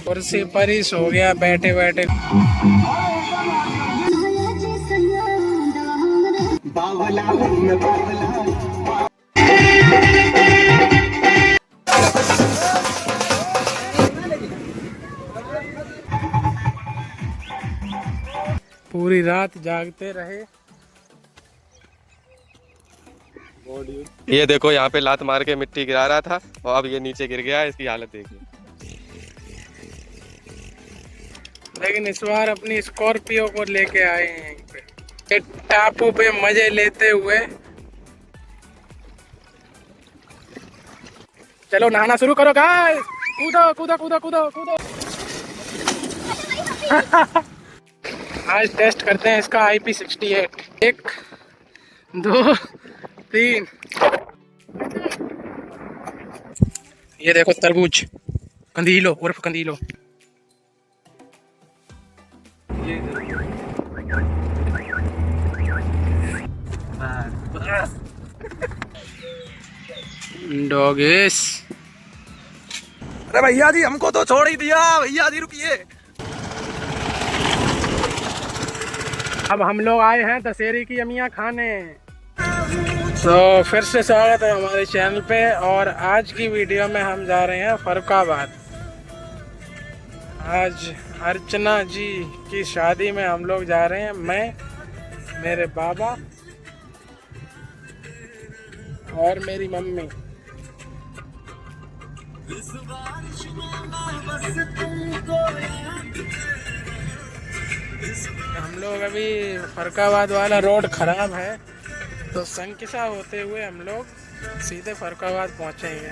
कुर्सी पर ही सो गया बैठे बैठे। पूरी रात जागते रहे। ये देखो यहाँ पे लात मार के मिट्टी गिरा रहा था और अब ये नीचे गिर गया है, इसकी हालत देखिए। लेकिन इस बार अपनी स्कॉर्पियो को लेके आए हैं यहीं पे टापू पे मजे लेते हुए। चलो नहाना शुरू करो गाइस, कूदो कूदो कूदो कूदो कूदो। आज टेस्ट करते हैं इसका IP68। 1 2 3। ये देखो तरबूज, कंदीलो उर्फ कंदीलो। डॉगेस। अरे भैया जी हमको तो छोड़ ही दिया, भैया जी रुकिए। अब हम लोग आए हैं दशहरे की अमिया खाने। तो फिर से स्वागत है हमारे चैनल पे। और आज की वीडियो में हम जा रहे हैं फरुखाबाद। आज अर्चना जी की शादी में हम लोग जा रहे हैं, मैं, मेरे बाबा और मेरी मम्मी। हम लोग अभी फरुखाबाद वाला रोड खराब है तो संकिसा होते हुए हम लोग सीधे फरुखाबाद पहुंचेंगे।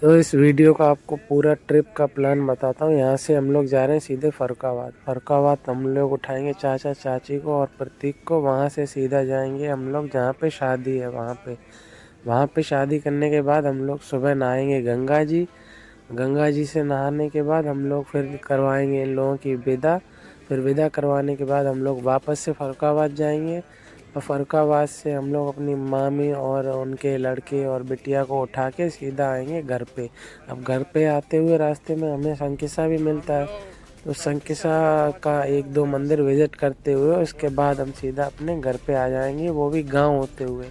तो इस वीडियो का आपको पूरा ट्रिप का प्लान बताता हूँ। यहाँ से हम लोग जा रहे हैं सीधे फरुखाबाद। फरुखाबाद हम लोग उठाएंगे चाचा चाची को और प्रतीक को। वहाँ से सीधा जाएंगे हम लोग जहाँ पे शादी है वहाँ पे शादी करने के बाद हम लोग सुबह नहाएंगे गंगा जी। गंगा जी से नहाने के बाद हम लोग फिर करवाएंगे इन लोगों की विदा। फिर विदा करवाने के बाद हम लोग वापस से फरुखाबाद जाएंगे और फरुखाबाद से हम लोग अपनी मामी और उनके लड़के और बिटिया को उठा के सीधा आएंगे घर पे। अब घर पे आते हुए रास्ते में हमें संकिसा भी मिलता है, तो संकिसा का 1-2 मंदिर विजिट करते हुए उसके बाद हम सीधा अपने घर पे आ जाएंगे, वो भी गांव होते हुए,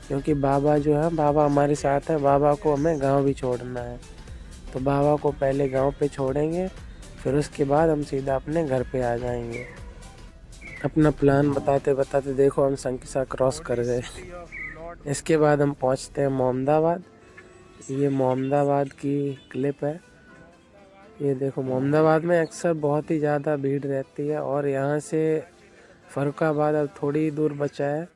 क्योंकि बाबा जो है बाबा हमारे साथ है। बाबा को हमें गाँव भी छोड़ना है, तो बाबा को पहले गाँव पे छोड़ेंगे, फिर उसके बाद हम सीधा अपने घर पे आ जाएंगे। अपना प्लान बताते बताते देखो हम संकिसा क्रॉस कर गए। इसके बाद हम पहुंचते हैं मोहम्मदाबाद। ये मोहम्मदाबाद की क्लिप है। ये देखो मोहम्मदाबाद में अक्सर बहुत ही ज़्यादा भीड़ रहती है और यहाँ से फरुखाबाद अब थोड़ी ही दूर बचा है।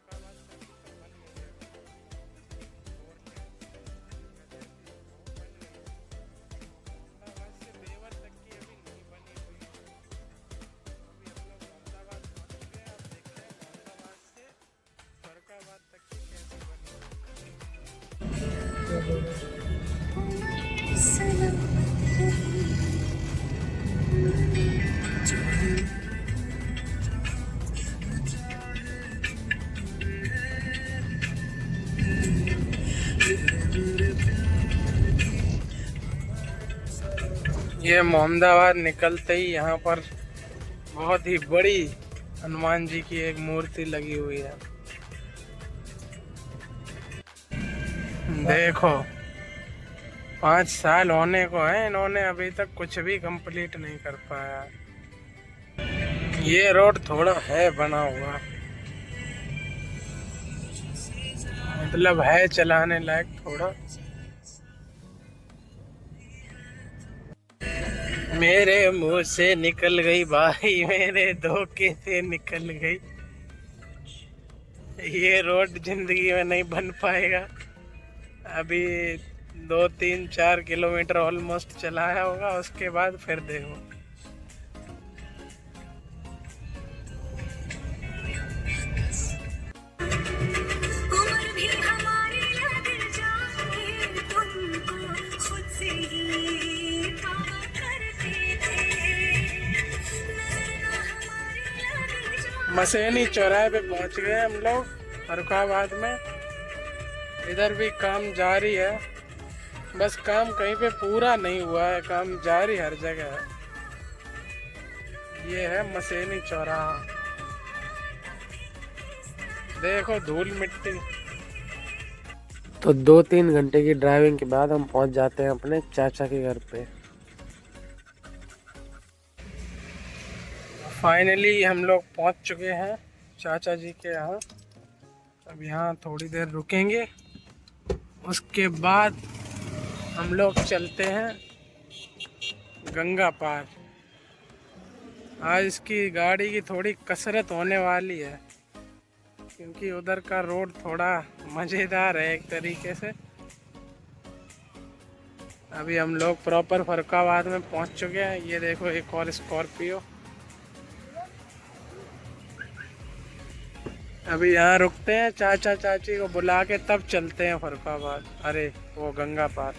ये मोहम्मदाबाद निकलते ही यहाँ पर बहुत ही बड़ी हनुमान जी की एक मूर्ति लगी हुई है। देखो 5 साल होने को है, इन्होंने अभी तक कुछ भी कंप्लीट नहीं कर पाया। ये रोड थोड़ा है बना हुआ, मतलब है चलाने लायक थोड़ा। मेरे मुंह से निकल गई भाई, मेरे धोखे से निकल गई। ये रोड जिंदगी में नहीं बन पाएगा। अभी 2-3-4 किलोमीटर ऑलमोस्ट चलाया होगा, उसके बाद फिर देखो। मसेनी चौराहे पे पहुंच गए हम लोग फरुखाबाद में। इधर भी काम जारी है, बस काम कहीं पे पूरा नहीं हुआ है, काम जारी हर जगह है। ये है मसेनी चौराहा, देखो धूल मिट्टी। तो 2-3 घंटे की ड्राइविंग के बाद हम पहुंच जाते हैं अपने चाचा के घर पे। फाइनली हम लोग पहुंच चुके हैं चाचा जी के यहाँ। अब यहाँ थोड़ी देर रुकेंगे, उसके बाद हम लोग चलते हैं गंगा पार। आज इसकी गाड़ी की थोड़ी कसरत होने वाली है, क्योंकि उधर का रोड थोड़ा मज़ेदार है एक तरीके से। अभी हम लोग प्रॉपर फरुखाबाद में पहुंच चुके हैं। ये देखो एक और स्कॉर्पियो। अभी यहाँ रुकते हैं, चाचा चाची को बुला के तब चलते हैं फरुखाबाद, अरे वो गंगा पार।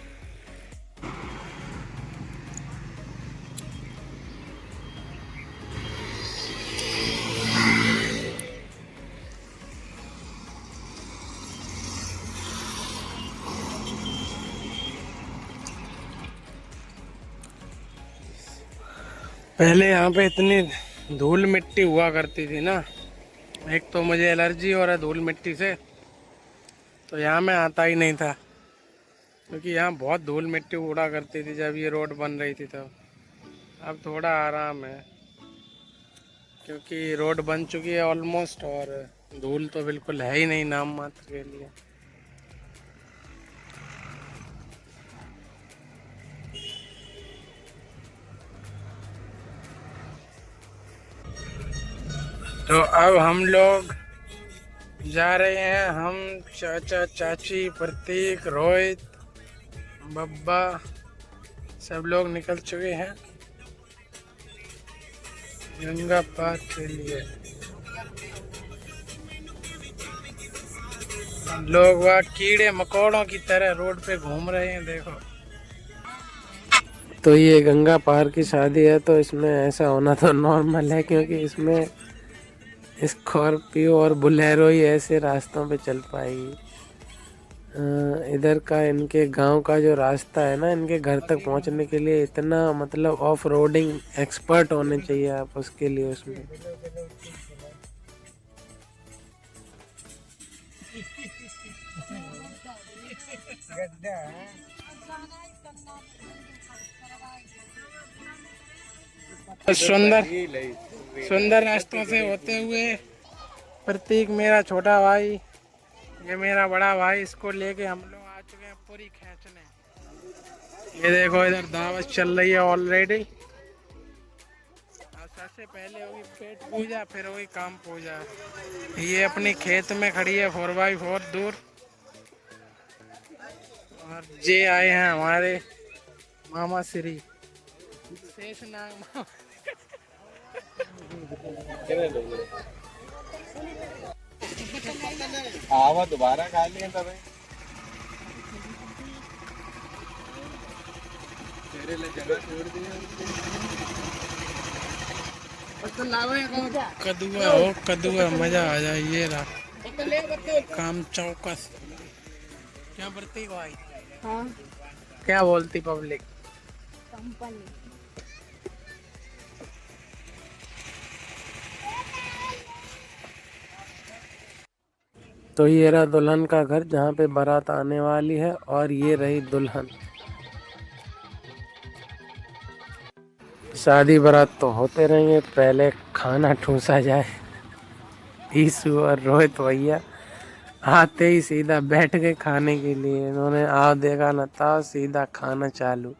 पहले यहाँ पे इतनी धूल मिट्टी हुआ करती थी ना, एक तो मुझे एलर्जी हो रहा है धूल मिट्टी से, तो यहाँ मैं आता ही नहीं था, क्योंकि यहाँ बहुत धूल मिट्टी उड़ा करती थी जब ये रोड बन रही थी तब। अब थोड़ा आराम है, क्योंकि रोड बन चुकी है ऑलमोस्ट, और धूल तो बिल्कुल है ही नहीं नाम मात्र के लिए। तो अब हम लोग जा रहे हैं, हम चाचा चाची प्रतीक रोहित बब्बा सब लोग निकल चुके हैं गंगा पार के लिए। लोग वहाँ कीड़े मकोड़ों की तरह रोड पे घूम रहे हैं, देखो। तो ये गंगा पार की शादी है, तो इसमें ऐसा होना तो नॉर्मल है, क्योंकि इसमें स्कॉर्पियो और बुलेरो ही ऐसे रास्तों पे चल पाएगी। इधर का इनके गांव का जो रास्ता है ना, इनके घर तक पहुंचने के लिए इतना मतलब ऑफ रोडिंग एक्सपर्ट होने चाहिए आप उसके लिए। उसमें सुंदर सुंदर रास्तों से होते हुए प्रतीक मेरा छोटा भाई, ये मेरा बड़ा भाई, इसको लेके हम लोग आ चुके हैं पूरी खींचने। ये देखो इधर दावत चल रही है ऑलरेडी। सबसे पहले होगी पेट पूजा, फिर होगी काम पूजा। ये अपनी खेत में खड़ी है 4x4 दूर, और ये आए हैं हमारे मामा श्री शेषनाग मामा। आवा दोबारा खा लिया तब तेरे लिए जगह छोड़ दी। कदुआ हो कदुआ, मजा आ जाए। ये रहा काम चौकस। क्या प्रतीक भाई? हाँ? क्या बोलती पब्लिक? कंपनी। तो ये रहा दुल्हन का घर, जहाँ पे बारात आने वाली है, और ये रही दुल्हन। शादी बारात तो होते रहेंगे, पहले खाना ठूसा जाए। ईशु और रोहित भैया आते ही सीधा बैठ गए खाने के लिए। इन्होंने आओ देखा न था, सीधा खाना चालू।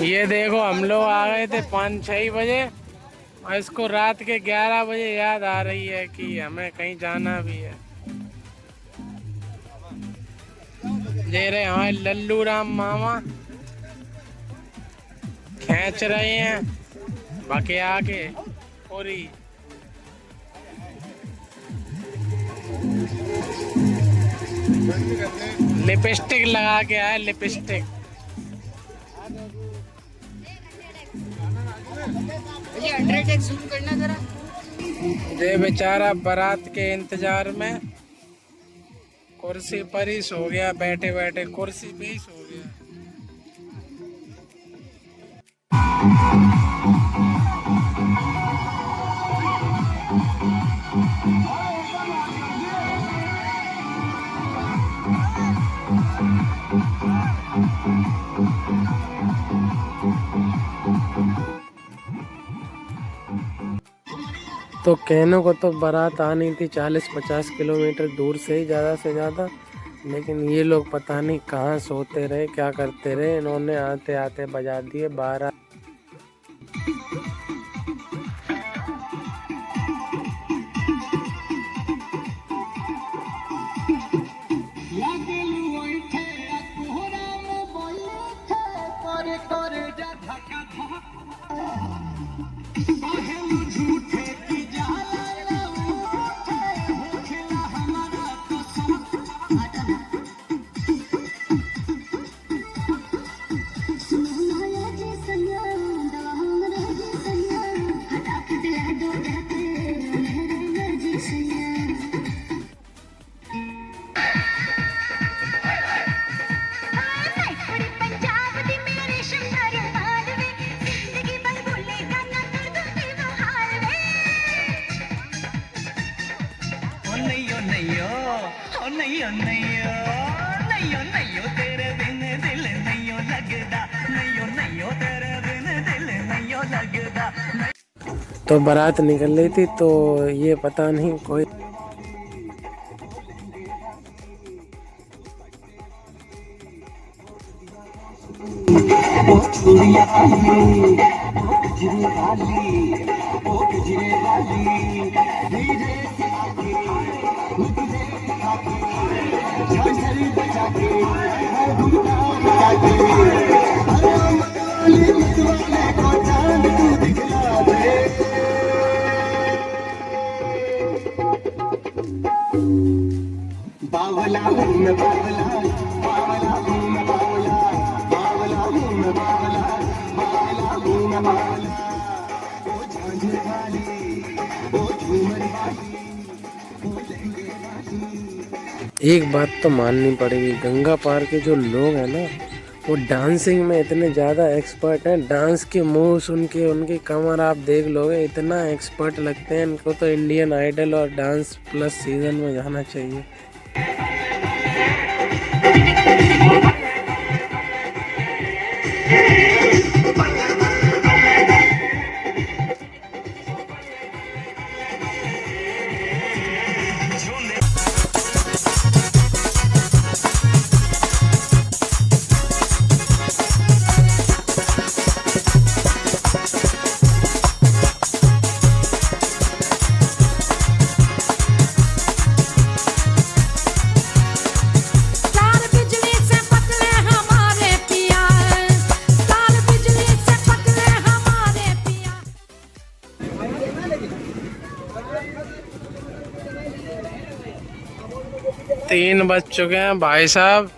ये देखो हम लोग आ गए थे 5-6 बजे, और इसको रात के 11 बजे याद आ रही है कि हमें कहीं जाना भी है। दे रहे हमारे लल्लू राम मामा खींच रहे हैं बाकी आके पूरी। लिपस्टिक लगा के आए, लिपस्टिक। ये 100x जूम करना जरा। ये बेचारा बारात के इंतजार में कुर्सी पर ही सो गया, बैठे बैठे कुर्सी पे ही सो गया। तो कहने को तो बारात आनी थी 40-50 किलोमीटर दूर से ही ज़्यादा से ज़्यादा, लेकिन ये लोग पता नहीं कहाँ सोते रहे, क्या करते रहे। इन्होंने आते आते बजा दिए 12। तो बारात निकल रही थी, तो ये पता नहीं कोई बावला हूँ मैं बावला, बावला हूँ मैं बावला, बावला हूँ मैं बावला, बावला हूँ मैं बावला। ओ झांझर वाली, ओ झूमर वाली, ओ लहंगे वाली। एक बात तो माननी पड़ेगी, गंगा पार के जो लोग हैं ना, वो डांसिंग में इतने ज़्यादा एक्सपर्ट हैं। डांस के मूव सुन के उनकी कमर आप देख लोगे, इतना एक्सपर्ट लगते हैं। इनको तो इंडियन आइडल और डांस प्लस सीजन में जाना चाहिए। तीन बज चुके हैं भाई साहब,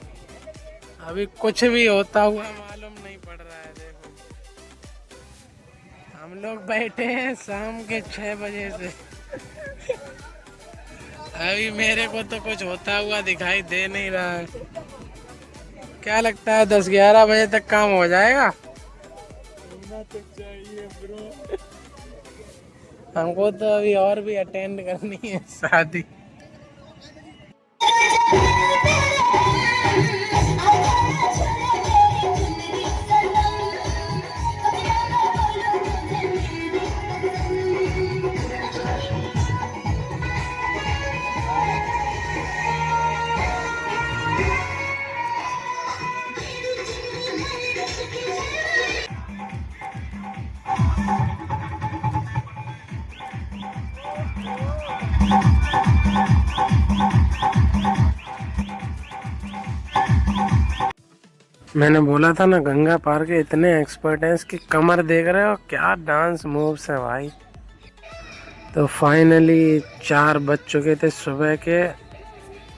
अभी कुछ भी होता हुआ मालूम नहीं पड़ रहा है। देखो हम लोग बैठे हैं शाम के 6 बजे से, अभी मेरे को तो कुछ होता हुआ दिखाई दे नहीं रहा है। क्या लगता है 10-11 बजे तक काम हो जाएगा? हमको तो अभी और भी अटेंड करनी है शादी। मैंने बोला था ना, गंगा पार के इतने एक्सपर्ट हैं, इसकी कमर देख रहे हो, क्या डांस मूव्स है भाई। तो फाइनली 4 बज चुके थे सुबह के,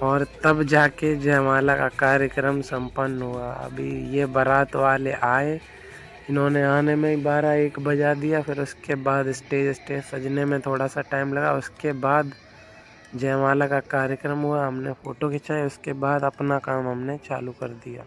और तब जाके जयमाला का कार्यक्रम संपन्न हुआ। अभी ये बारात वाले आए, इन्होंने आने में ही 12-1 बजा दिया। फिर उसके बाद स्टेज सजने में थोड़ा सा टाइम लगा। उसके बाद जयमाला का कार्यक्रम हुआ, हमने फ़ोटो खिंचाए। उसके बाद अपना काम हमने चालू कर दिया।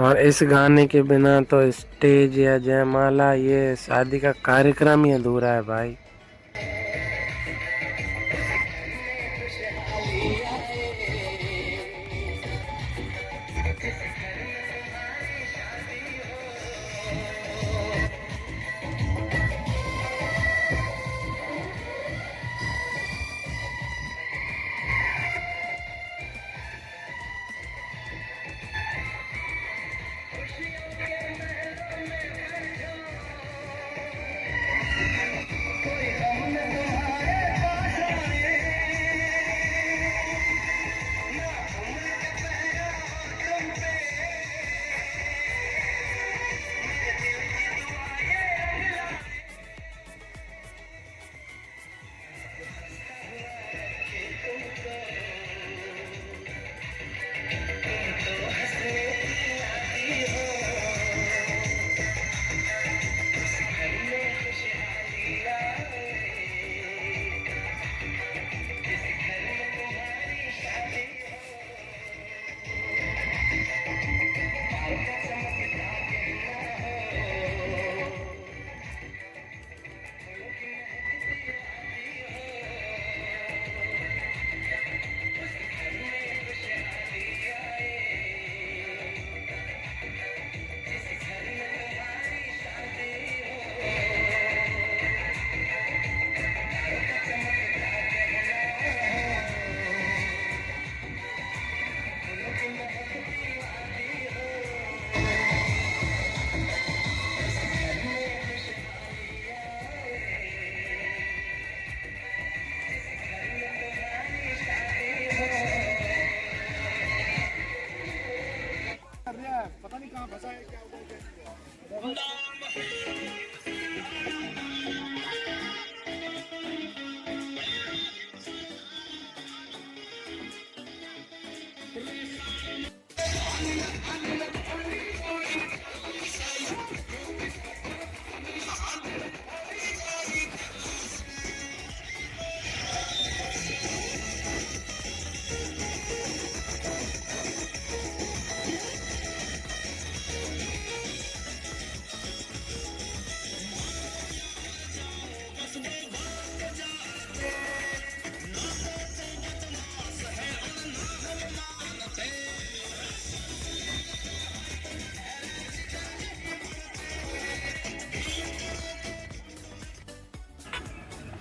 और इस गाने के बिना तो स्टेज या जयमाला, ये शादी का कार्यक्रम ही अधूरा है भाई।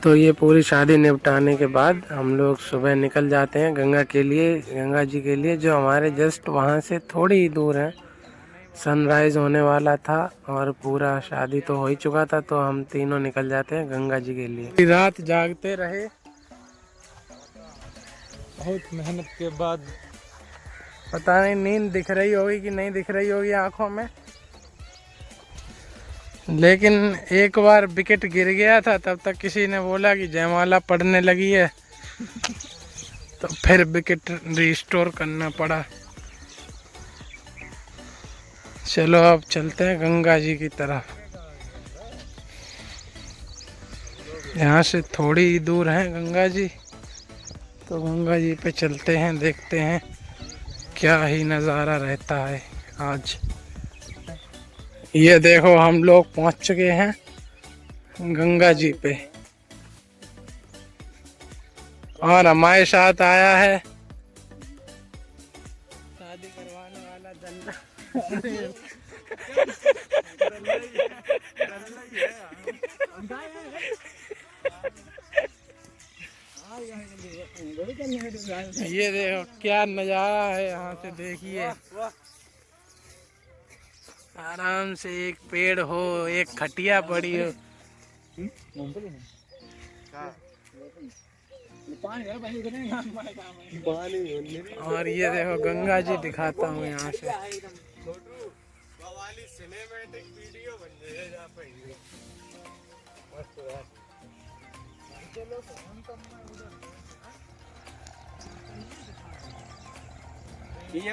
तो ये पूरी शादी निपटाने के बाद हम लोग सुबह निकल जाते हैं गंगा के लिए, गंगा जी के लिए, जो हमारे जस्ट वहाँ से थोड़ी ही दूर है। सनराइज होने वाला था और पूरा शादी तो हो ही चुका था, तो हम तीनों निकल जाते हैं गंगा जी के लिए। रात जागते रहे बहुत मेहनत के बाद। पता नहीं नींद दिख रही होगी कि नहीं दिख रही होगी आंखों में, लेकिन एक बार विकेट गिर गया था, तब तक किसी ने बोला कि जयमाला पड़ने लगी है, तो फिर विकेट रिस्टोर करना पड़ा। चलो अब चलते हैं गंगा जी की तरफ। यहाँ से थोड़ी ही दूर है गंगा जी, तो गंगा जी पे चलते हैं, देखते हैं क्या ही नज़ारा रहता है आज। ये देखो हम लोग पहुंच चुके हैं गंगा जी पे, और हमारे साथ आया है शादी करवाने वाला दल्ला। ये देखो क्या नज़ारा है, यहाँ से देखिए आराम से एक पेड़ हो, एक खटिया पड़ी हो, और ये देखो गंगा जी दिखाता हूँ यहाँ से। सिनेमैटिक वीडियो बन जाए जहाँ पे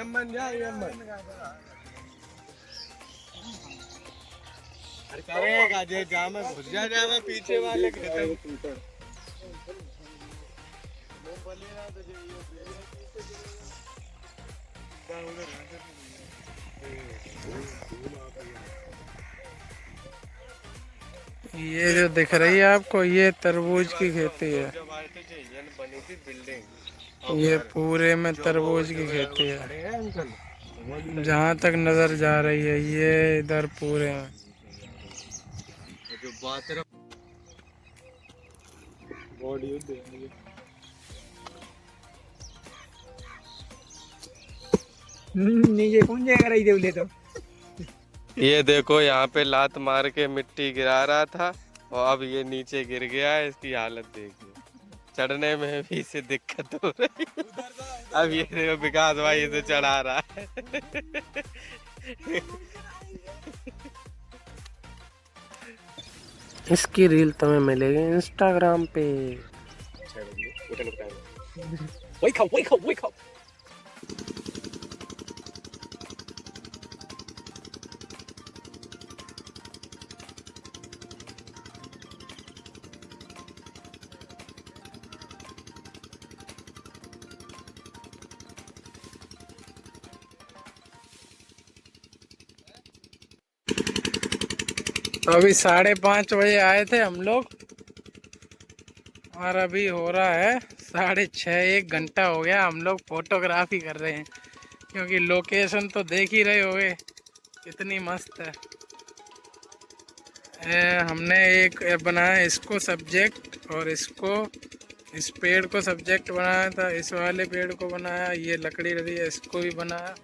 बन जाए अरे करेगा जे जामे घुस जाए पीछे वाले के ये जो दिख रही है आपको, ये तरबूज की खेती है। ये पूरे में तरबूज की खेती है, जहाँ तक नजर जा रही है ये इधर पूरे में। नीचे कौन जाएगा रही दे तो। ये देखो यहाँ पे लात मार के मिट्टी गिरा रहा था और अब ये नीचे गिर गया है। इसकी हालत देखिए, चढ़ने में भी इसे दिक्कत हो रही है। अब ये देखो विकास भाई इसे चढ़ा रहा है। इसकी रील तुम्हें मिलेगी इंस्टाग्राम पे। wake up तो अभी 5:30 बजे आए थे हम लोग और अभी हो रहा है 6:30। 1 घंटा हो गया हम लोग फोटोग्राफी कर रहे हैं, क्योंकि लोकेशन तो देख ही रहे होगे कितनी मस्त है। हमने एक बनाया इसको सब्जेक्ट, और इसको इस पेड़ को सब्जेक्ट बनाया था, इस वाले पेड़ को बनाया, ये लकड़ी रही है इसको भी बनाया।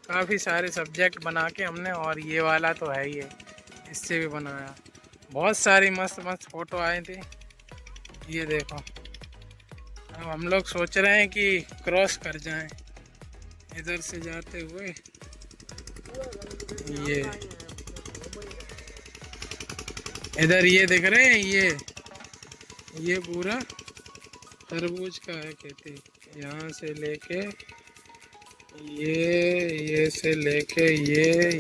काफ़ी सारे सब्जेक्ट बना के हमने, और ये वाला तो है ही है, इससे भी बनाया। बहुत सारी मस्त मस्त फ़ोटो आए थे। ये देखो, अब हम लोग सोच रहे हैं कि क्रॉस कर जाएं इधर से जाते हुए। ये इधर ये दिख रहे हैं, ये पूरा तरबूज का है खेती। यहाँ से लेके ये से लेके ये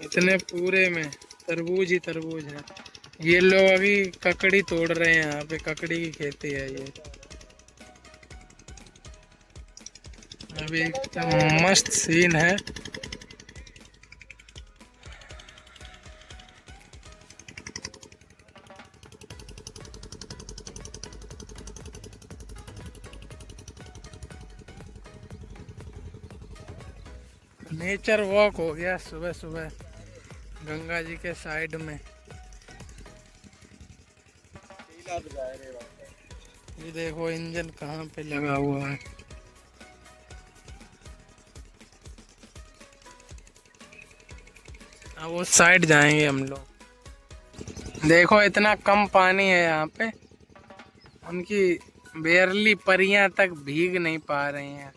इतने पूरे में तरबूज ही तरबूज है। ये लोग अभी ककड़ी तोड़ रहे हैं, यहाँ पे ककड़ी की खेती है ये। अभी एकदम मस्त सीन है। नेचर वॉक हो गया सुबह सुबह गंगा जी के साइड में। ये देखो इंजन कहाँ पे लगा हुआ है। अब उस साइड जाएंगे हम लोग। देखो इतना कम पानी है यहाँ पे, उनकी बेयरली परियां तक भीग नहीं पा रही हैं।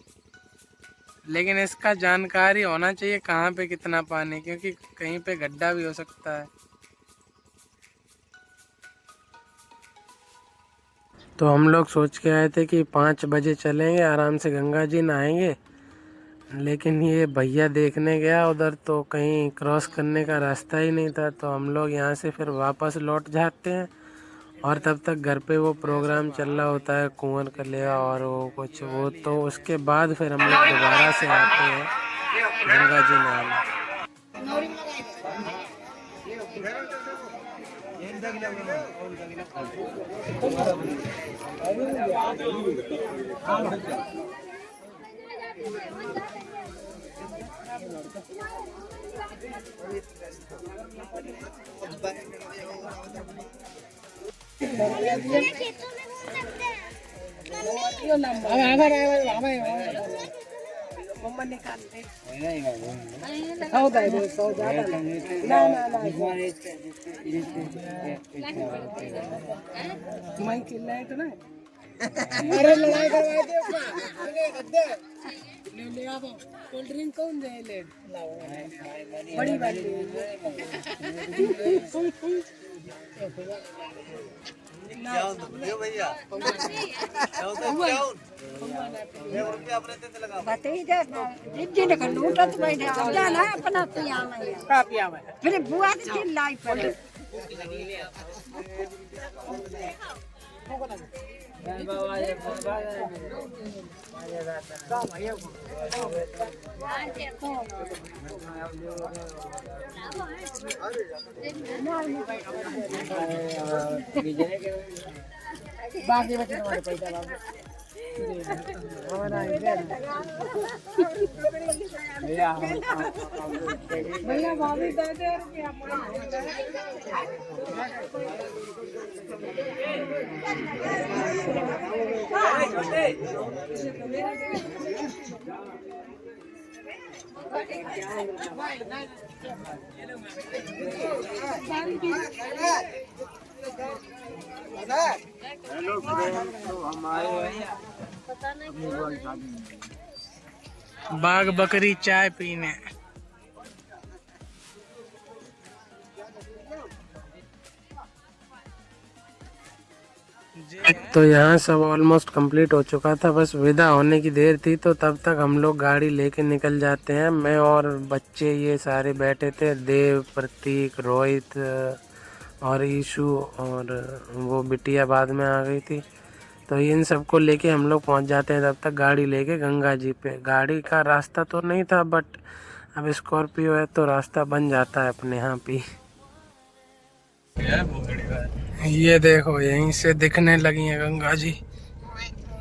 लेकिन इसका जानकारी होना चाहिए कहाँ पे कितना पानी, क्योंकि कहीं पे गड्ढा भी हो सकता है। तो हम लोग सोच के आए थे कि 5 बजे चलेंगे, आराम से गंगा जी नहाएंगे। लेकिन ये भैया देखने गया उधर, तो कहीं क्रॉस करने का रास्ता ही नहीं था। तो हम लोग यहाँ से फिर वापस लौट जाते हैं, और तब तक घर पे वो प्रोग्राम चल रहा होता है कुंवर कलेवा और वो कुछ वो, तो उसके बाद फिर हम लोग दोबारा से आते हैं गंगा जी नहाने। मम्मा निकाल दे। सौदा है दो, सौदा ना ना ना मैं चिल्लाए तो ना। अरे लड़ाई करवाए दे ले ले आओ कोल्ड ड्रिंक कौन दे ले बड़ी वाली का पिया मैं फिर बुआ चिल्लाई पड़े बाकी बच्चे तुम्हारे पैसा बाबू भैया भाभी दे दे हेलो फ्रेंड, तो हमारे बाग बकरी चाय पीने तो यहाँ सब ऑलमोस्ट कंप्लीट हो चुका था, बस विदा होने की देर थी। तो तब तक हम लोग गाड़ी लेके निकल जाते हैं। मैं और बच्चे ये सारे बैठे थे, देव, प्रतीक, रोहित और ईशु, और वो बिटिया बाद में आ गई थी। तो इन सबको लेके हम लोग पहुँच जाते हैं तब तक गाड़ी लेके गंगा जी पे। गाड़ी का रास्ता तो नहीं था, बट अब स्कॉर्पियो है तो रास्ता बन जाता है अपने यहाँ पे। ये देखो यहीं से दिखने लगी है गंगा जी,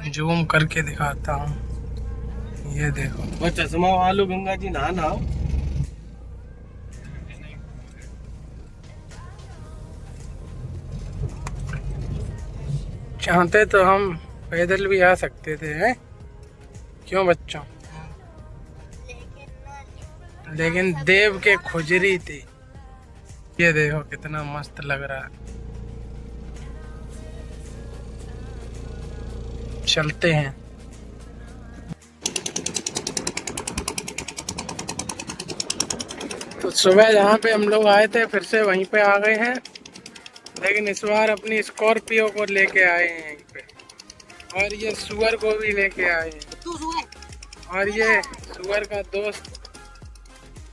जूम करके दिखाता हूँ। ये देखो चश्मा वालू गंगा जी नहा चाहते तो हम पैदल भी आ सकते थे, हैं? क्यों बच्चों? लेकिन देव के खुजरी थी। ये देखो कितना मस्त लग रहा है। चलते हैं। तो सुबह जहाँ पे हम लोग आए थे फिर से वहीं पे आ गए हैं, लेकिन इस बार अपनी स्कॉर्पियो को लेके आए हैं यहीं पे। और ये सुअर को भी लेके आए हैं, और ये सुअर का दोस्त,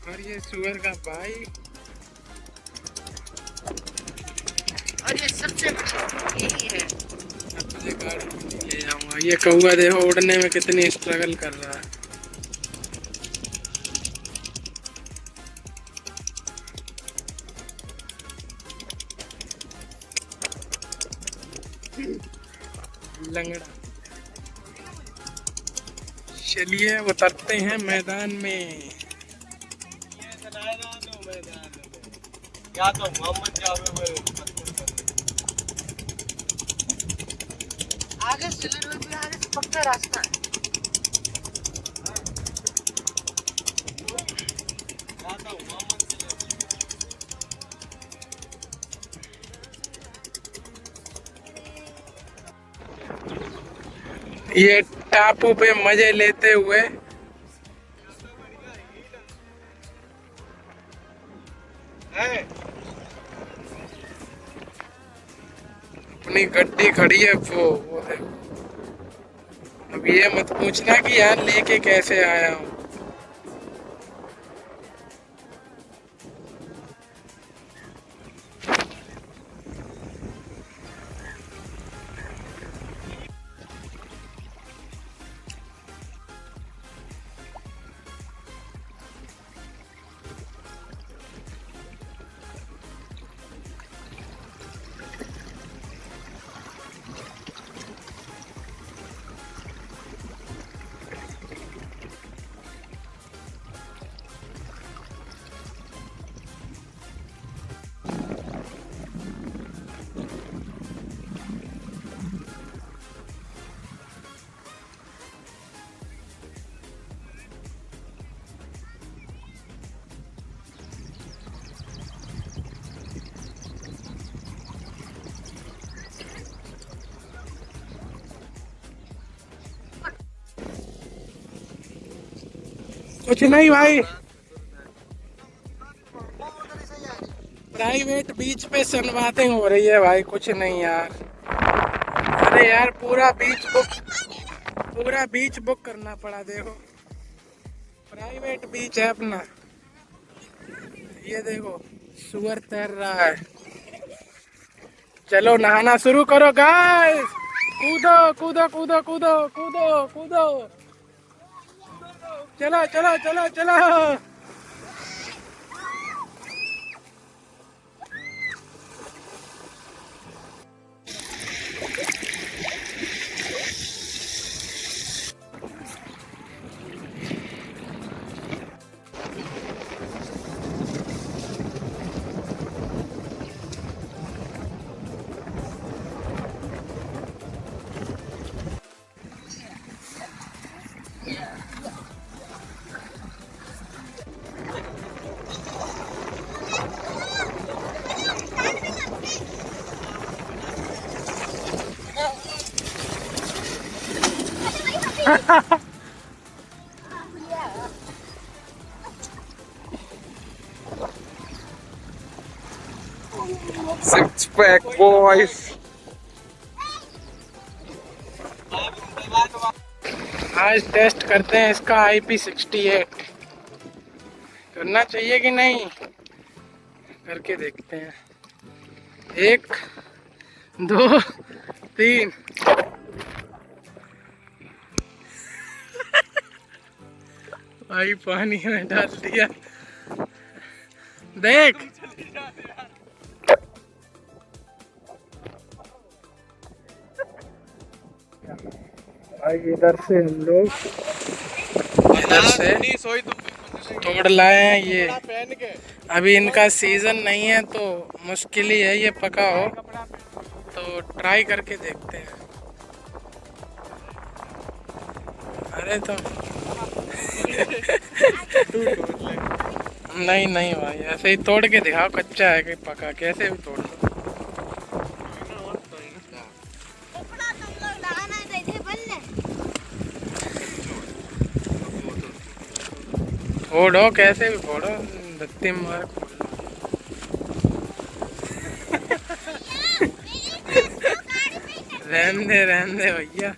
और ये सुअर का भाई, और ये सबसे यही है। अपने गाड़ी में ले जाऊंगा। ये कौवा देखो उड़ने में कितनी स्ट्रगल कर रहा है। लंगड़ा। चलिए उतरते हैं मैदान में। या तो मोहम्मद आगे सिलेंडर पे आगे से पक्का रास्ता है। ये टापू पे मजे लेते हुए अपनी गड्डी खड़ी है। वो देखो। अब ये मत पूछना कि यहाँ लेके कैसे आया हूँ। कुछ नहीं भाई, प्राइवेट बीच पे सनबाथिंग हो रही है भाई, कुछ नहीं यार। अरे यार पूरा बीच बुक करना पड़ा, देखो प्राइवेट बीच है अपना। ये देखो सुअर तैर रहा है। चलो नहाना शुरू करो गाइस, कूदो कूदो कूदो कूदो कूदो कूदो, चलो चलो चलो चलो। Six pack boys. आज टेस्ट करते हैं इसका IP68, करना चाहिए कि नहीं, करके देखते हैं। 1 2 3। भाई पानी में डाल दिया, देख। भाई इधर से हम लोग तोड़ लाए हैं ये। अभी इनका सीजन नहीं है तो मुश्किल ही है ये पका हो, तो ट्राई करके देखते हैं। अरे तो नहीं नहीं भाई, ऐसे ही तोड़ के दिखाओ, कच्चा है कि पका, कैसे भी तोड़ दो। फोड़ो, कैसे भी फोड़ो, दत्ती मार रहने दे भैया,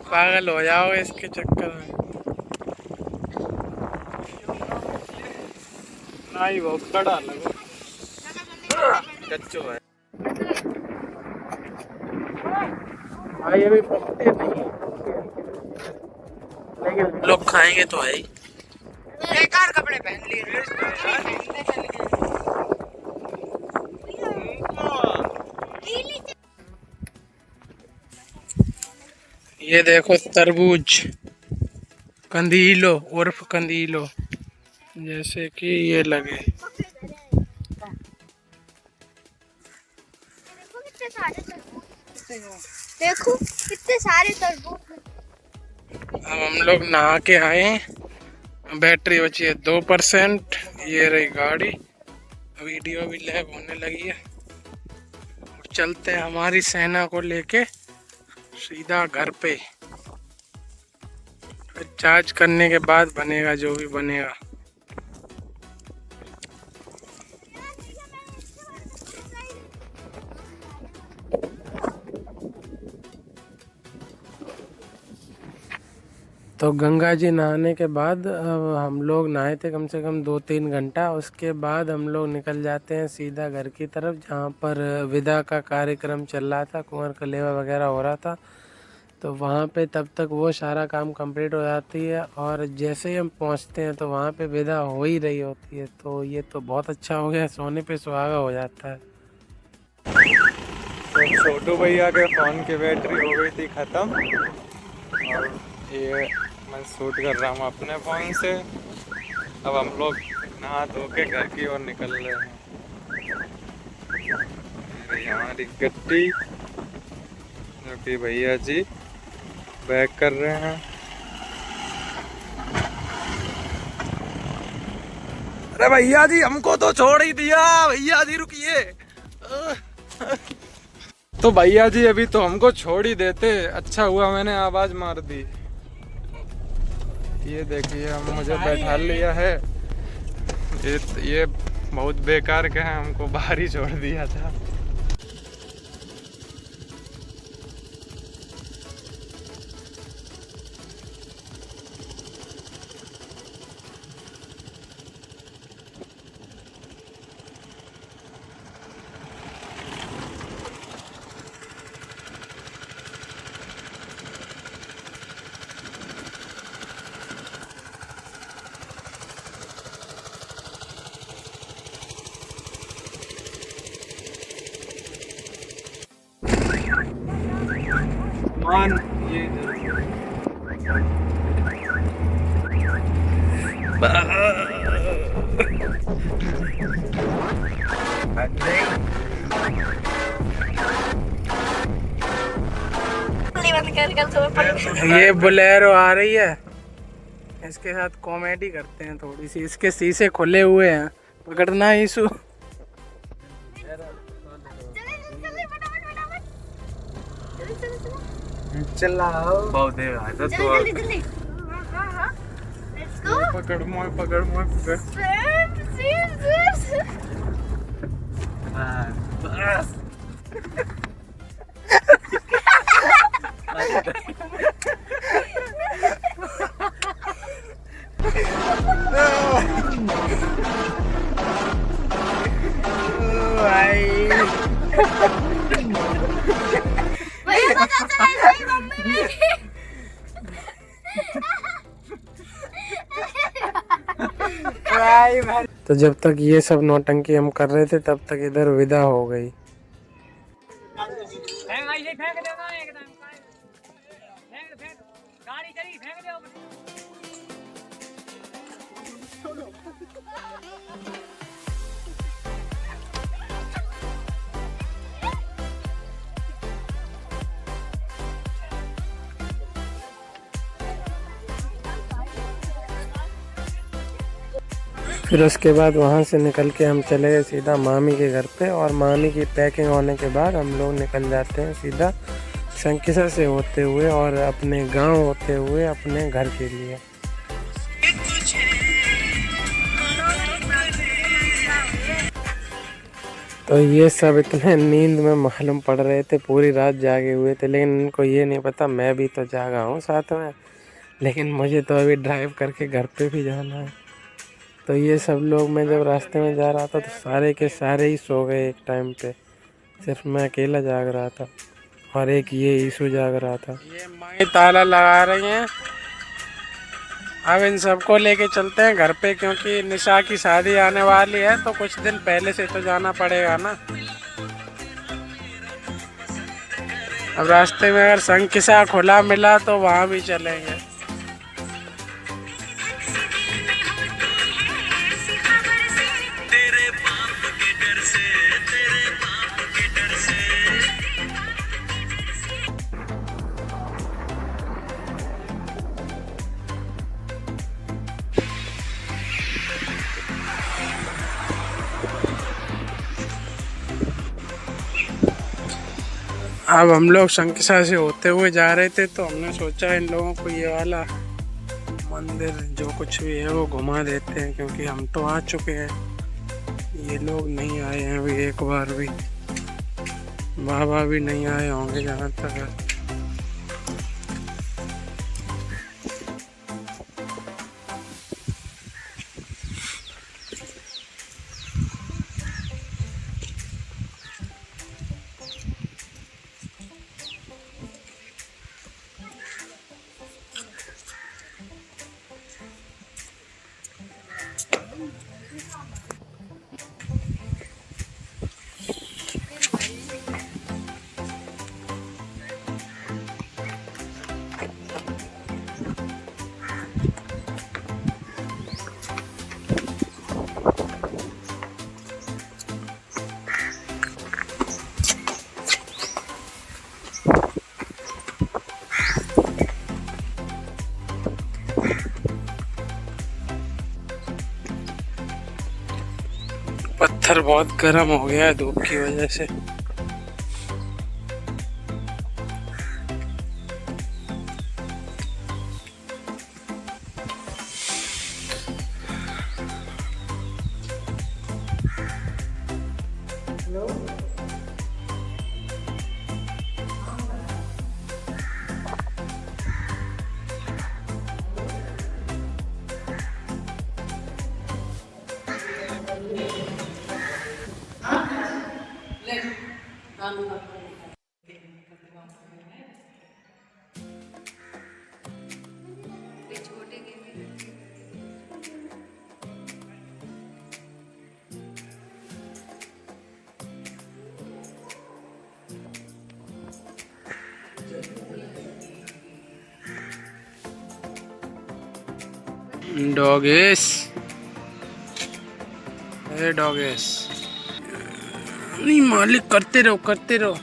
पागल हो जाओगे इसके चक्कर में। नहीं वो कड़ा लगो, कच्चो है भाई अभी पकते नहीं, लेकिन लोग खाएंगे तो है ही। बेकार कपड़े पहन लिए। ये देखो तरबूज, कंदीलो उर्फ कंदीलो, जैसे कि ये लगे। देखो कितने सारे तरबूज। अब हम लोग नहा के आए हैं, बैटरी बची है 2%। ये रही गाड़ी, वीडियो भी लैग होने लगी है। चलते हैं हमारी सेना को लेके सीधा घर पे, फिर चार्ज करने के बाद बनेगा जो भी बनेगा। तो गंगा जी नहाने के बाद हम लोग नहाए थे कम से कम 2-3 घंटा। उसके बाद हम लोग निकल जाते हैं सीधा घर की तरफ, जहाँ पर विदा का कार्यक्रम चल रहा था, कुंवर कलेवा वगैरह हो रहा था। तो वहाँ पे तब तक वो सारा काम कंप्लीट हो जाती है, और जैसे ही हम पहुँचते हैं तो वहाँ पे विदा हो ही रही होती है। तो ये तो बहुत अच्छा हो गया, सोने पे सुहागा हो जाता है। तो छोटू भैया के फ़ोन की बैटरी हो गई थी ख़त्म, और ये मैं शूट कर रहा हूँ अपने फ़ोन से। अब हम लोग नहा धो के घर की ओर निकल रहे हैं। हमारी गड्डी जो कि भैया जी बैक कर रहे हैं। अरे भैया जी हमको तो छोड़ ही दिया, भैया जी रुकिए। तो भैया जी अभी तो हमको छोड़ ही देते, अच्छा हुआ मैंने आवाज मार दी। ये देखिए हम मुझे बैठा लिया है। ये बहुत बेकार के हैं, हमको बाहर ही छोड़ दिया था। मान ये ये बोलेरो आ रही है, इसके साथ कॉमेडी करते हैं थोड़ी सी। इसके शीशे खुले हुए हैं, पकड़ना इशू। चलाओ बहुत देर आ तो पकड़ मोए पकड़ बस तो जब तक ये सब नौटंकी हम कर रहे थे तब तक इधर विदा हो गई। फिर उसके बाद वहाँ से निकल के हम चले गए सीधा मामी के घर पे, और मामी की पैकिंग होने के बाद हम लोग निकल जाते हैं सीधा शंकिसा से होते हुए और अपने गांव होते हुए अपने घर के लिए। तो ये सब इतने नींद में मालूम पड़ रहे थे, पूरी रात जागे हुए थे, लेकिन इनको ये नहीं पता मैं भी तो जागा हूँ साथ में, लेकिन मुझे तो अभी ड्राइव करके घर पे भी जाना है। तो ये सब लोग, मैं जब रास्ते में जा रहा था तो सारे के सारे ही सो गए एक टाइम पे, सिर्फ मैं अकेला जाग रहा था और एक ये ईशू जाग रहा था। ये माई ताला लगा रही हैं, अब इन सबको लेके चलते हैं घर पे, क्योंकि निशा की शादी आने वाली है तो कुछ दिन पहले से तो जाना पड़ेगा ना। अब रास्ते में अगर शंकिसा खुला मिला तो वहाँ भी चलेंगे। अब हम लोग शंकिसा से होते हुए जा रहे थे तो हमने सोचा इन लोगों को ये वाला मंदिर जो कुछ भी है वो घुमा देते हैं, क्योंकि हम तो आ चुके हैं, ये लोग नहीं आए हैं अभी एक बार भी, बाबा भी नहीं आए होंगे जहाँ तक है। पत्थर बहुत गर्म हो गया है धूप की वजह से। डॉगेस, अरे डॉगेस, नहीं मालिक, करते रहो करते रहो,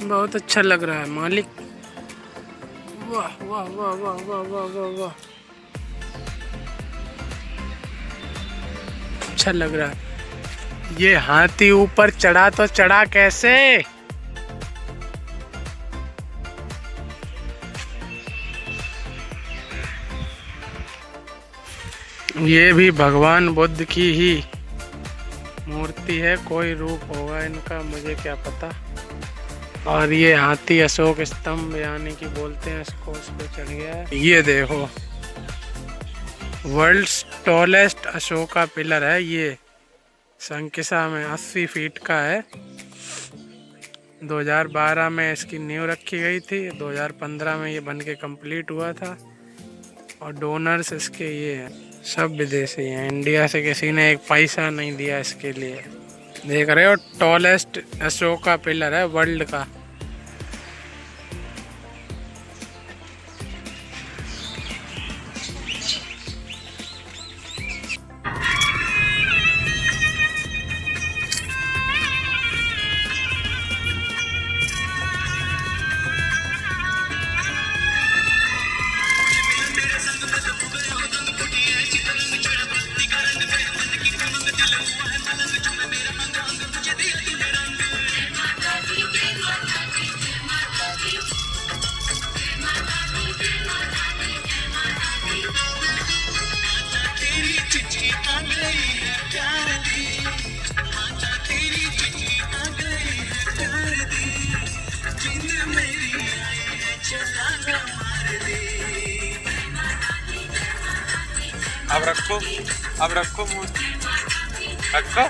बहुत अच्छा लग रहा है मालिक। वाह वाह वाह वाह वाह वाह वाह वाह, अच्छा लग रहा है। ये हाथी ऊपर चढ़ा तो चढ़ा कैसे? ये भी भगवान बुद्ध की ही मूर्ति है, कोई रूप होगा इनका, मुझे क्या पता। और ये हाथी अशोक स्तंभ यानी कि बोलते हैं इसको, उस पे चढ़ गया है। ये देखो वर्ल्ड्स टॉलेस्ट अशोका पिलर है ये, संकिसा में 80 फीट का है। 2012 में इसकी नींव रखी गई थी, 2015 में ये बन के कम्प्लीट हुआ था। और डोनर्स इसके ये हैं, सब विदेशी हैं, इंडिया से किसी ने एक पैसा नहीं दिया इसके लिए। देख रहे हो, टॉलेस्ट अशोका पिलर है वर्ल्ड का। अब रखो, अब रखो मुँह, रखो।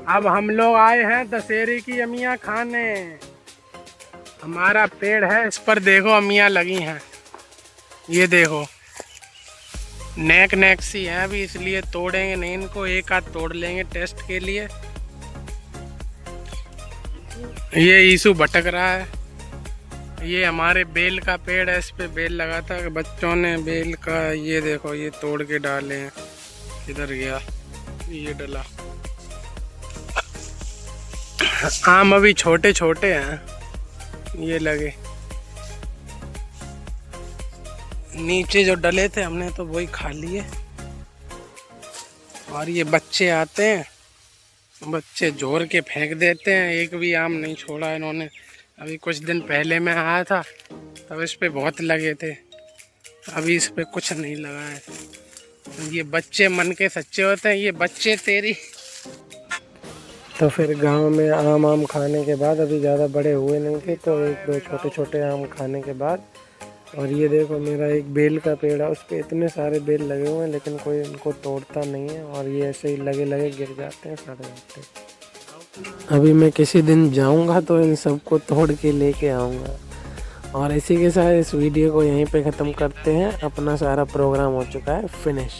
अब हम लोग आए हैं दशहरे की अमियाँ खाने। हमारा पेड़ है, इस पर देखो अमियाँ लगी हैं, ये देखो नेक नेक सी हैं अभी, इसलिए तोड़ेंगे नहीं इनको, एक आध तोड़ लेंगे टेस्ट के लिए। ये ईसु भटक रहा है। ये हमारे बेल का पेड़ है, इस पे बेल लगा था, बच्चों ने बेल का ये देखो ये तोड़ के डाले हैं। इधर गया, ये डला। आम अभी छोटे छोटे हैं, ये लगे। नीचे जो डले थे हमने तो वही खा लिए। और ये बच्चे आते हैं, बच्चे जोर के फेंक देते हैं, एक भी आम नहीं छोड़ा इन्होंने। अभी कुछ दिन पहले मैं आया था तब इस पे बहुत लगे थे, अभी इस पे कुछ नहीं लगा है। ये बच्चे मन के सच्चे होते हैं, ये बच्चे तेरी। तो फिर गांव में आम खाने के बाद, अभी ज़्यादा बड़े हुए नहीं थे तो एक दो छोटे छोटे आम खाने के बाद, और ये देखो मेरा एक बेल का पेड़ है, उस पर इतने सारे बेल लगे हुए हैं लेकिन कोई इनको तोड़ता नहीं है, और ये ऐसे ही लगे लगे गिर जाते हैं, सड़ जाते हैं। अभी मैं किसी दिन जाऊंगा तो इन सबको तोड़ के लेके आऊँगा। और इसी के साथ इस वीडियो को यहीं पे ख़त्म करते हैं, अपना सारा प्रोग्राम हो चुका है फिनिश।